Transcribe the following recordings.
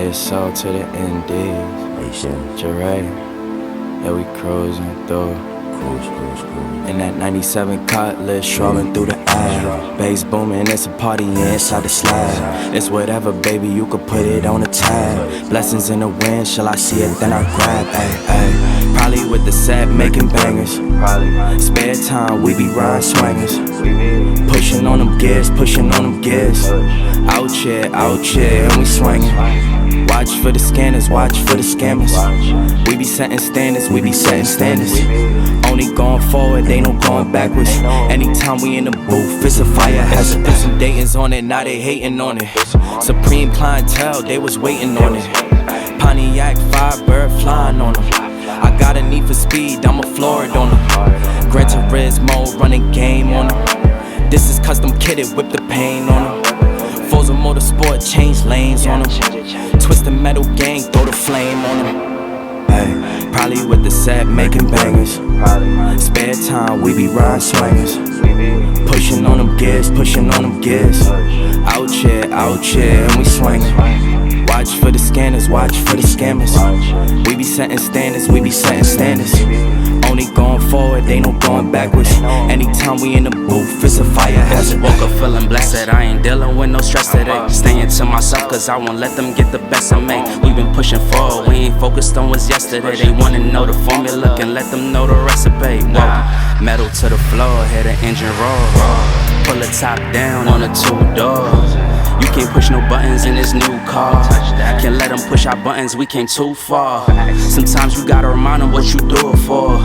ASL to the NDs. Jeray, yeah, we cruising through. In that 97 Cutlass, strolling through the air. Bass booming, it's a party inside the slab. It's whatever, baby, you could put it on a tab. Blessings in the wind, shall I see it, then I grab, ayy, ayy. Probably with the set, making bangers. Spare time, we be riding swingers. Pushing on them gears, pushing on them gears. Out here, and we swinging. Watch for the scanners, watch for the scammers. We be setting standards, we be setting standards. Only going forward, they no going backwards. Anytime we in the booth, it's a fire hazard. Put some Dayton's on it, now they hating on it. Supreme clientele, they was waiting on it. Pontiac, Firebird flying on them. I got a need for speed, I'm a Florida on them. Gran Turismo, running game on them. This is custom kitted, whip the paint on them. Forza Motorsport, change lanes on them. Twist the metal gang, throw the flame on them. Hey, probably with the set, making bangers. Spare time, we be riding swingers. Pushing on them gears, pushing on them gears. Out here, and we swinging. Watch for the scanners, watch for the scammers. We be setting standards, we be setting standards. Only going forward, they no going backwards. Anytime we in the booth, it's a fire hazard. Woke up feeling blessed, I ain't dealing with no stress today. Staying to myself, cause I won't let them get the best of me. We been pushing forward, we ain't focused on what's yesterday. They wanna know the formula, can let them know the recipe. Whoa, metal to the floor, hear the engine roar. Pull the top down on a two-door. You can't push no buttons in this new car. Can't let them push our buttons, we came too far. Sometimes you gotta remind them what you do it for.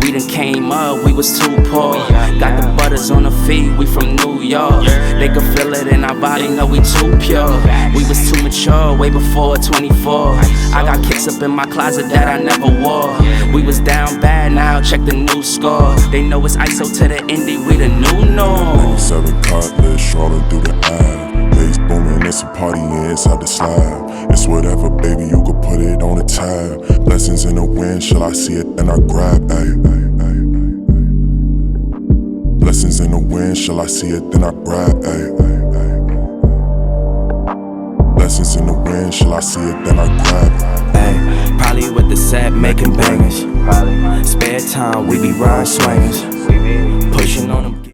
We done came up, we was too poor. Got the butters on the feet, we from New York. They can feel it in our body, know we too pure. We was too mature, way before 24. I got kicks up in my closet that I never wore. We was down bad, now check the new score. They know it's ISO to the indie, we the new norm. 97 Cutlass, strolling through the air. Bass booming, it's a party inside the slab. It's whatever, baby, you could put it on a tab. Blessings in the wind, shall I see it, then I grab, ayy. Blessings in the wind, shall I see it, then I grab, ayy. Blessings in the wind, shall I see it, then I grab. Ay, probably with the set, making bangers. Spare time, we be riding swingers.